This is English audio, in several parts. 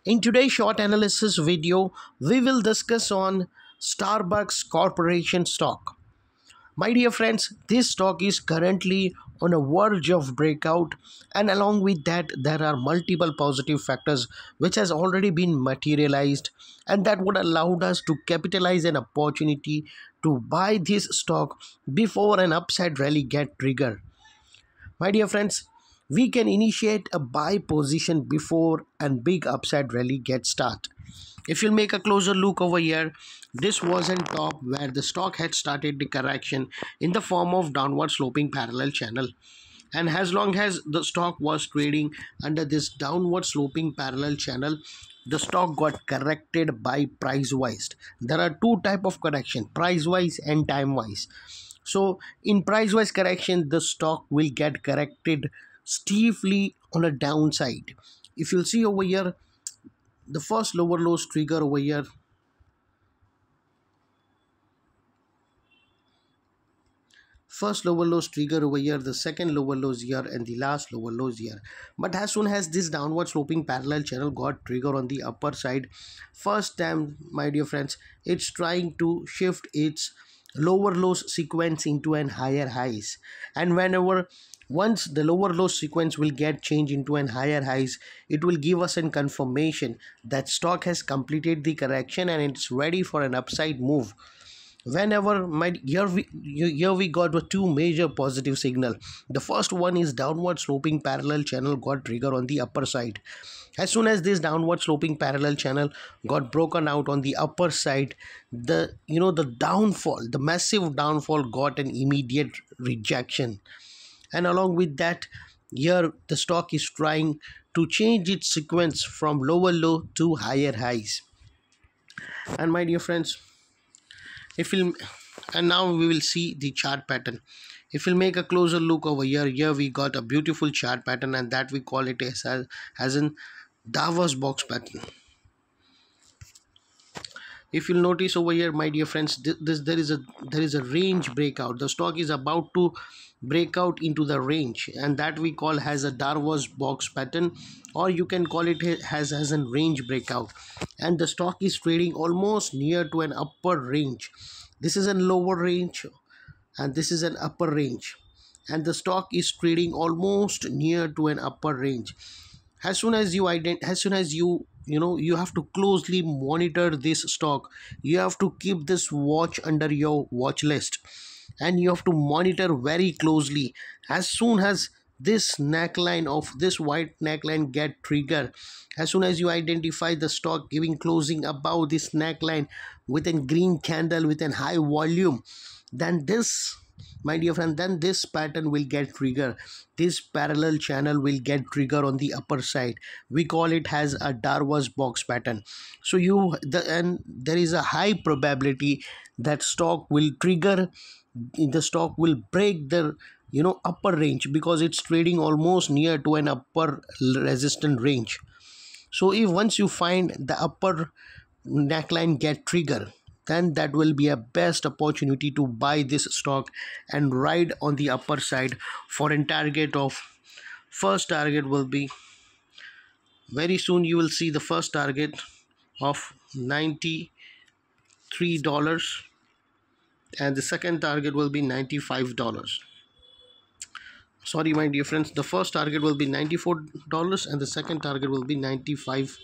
In today's short analysis video, we will discuss on Starbucks Corporation stock. My dear friends, this stock is currently on a verge of breakout, and along with that there are multiple positive factors which has already been materialized, and that would allow us to capitalize an opportunity to buy this stock before an upside rally get triggered. My dear friends, we can initiate a buy position before a big upside rally gets start. If you'll make a closer look over here, this was on top where the stock had started the correction in the form of downward sloping parallel channel. And as long as the stock was trading under this downward sloping parallel channel, the stock got corrected by price wise. There are two type of correction, price wise and time wise. So in price wise correction, the stock will get corrected steeply on a downside. If you'll see over here, the first lower lows trigger over here, the second lower lows here, and the last lower lows here. But as soon as this downward sloping parallel channel got trigger on the upper side, first time, my dear friends, it's trying to shift its lower lows sequence into an higher highs. And once the lower low sequence will get changed into an higher highs, it will give us a confirmation that stock has completed the correction and it's ready for an upside move. Whenever here we got two major positive signal. The first one is downward sloping parallel channel got trigger on the upper side. As soon as this downward sloping parallel channel got broken out on the upper side, the massive downfall got an immediate rejection. And along with that, here the stock is trying to change its sequence from lower low to higher highs. And my dear friends, if we'll and now we will see the chart pattern. If we'll make a closer look over here we got a beautiful chart pattern, and that we call it as an Davos box pattern. If you'll notice over here, my dear friends, there is a range breakout. The stock is about to break out into the range, and that we call as a Davos box pattern, or you can call it as a range breakout. And the stock is trading almost near to an upper range. This is a lower range and this is an upper range, and the stock is trading almost near to an upper range. As soon as you you have to closely monitor this stock. You have to keep this watch under your watch list, and you have to monitor very closely. As soon as this neckline of this white neckline get trigger, as soon as you identify the stock giving closing above this neckline with a green candle with a high volume, then this, my dear friend, then this pattern will get trigger. This parallel channel will get trigger on the upper side. We call it as a Davos box pattern. So and there is a high probability that stock will trigger, the stock will break the upper range, because it's trading almost near to an upper resistance range. So if once you find the upper neckline get trigger, then that will be a best opportunity to buy this stock and ride on the upper side for a target of, first target will be, very soon you will see the first target of $93, and the second target will be $95. Sorry, my dear friends, the first target will be $94 and the second target will be $95.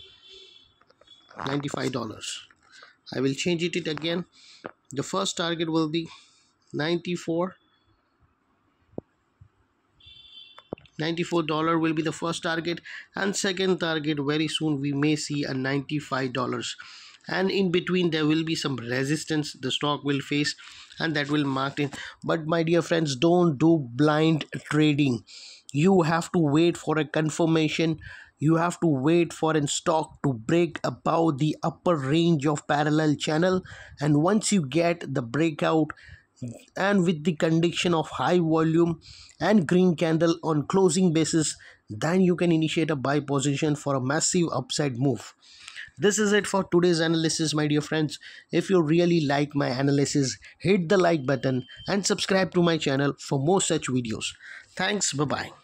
I will change it again. The first target will be $94 will be the first target, and second target very soon we may see a $95. And in between there will be some resistance the stock will face, and that will mark it. But my dear friends, don't do blind trading. You have to wait for a confirmation. You have to wait for a stock to break above the upper range of parallel channel, and once you get the breakout and with the condition of high volume and green candle on closing basis, then you can initiate a buy position for a massive upside move. This is it for today's analysis, my dear friends. If you really like my analysis, hit the like button and subscribe to my channel for more such videos. Thanks. Bye bye.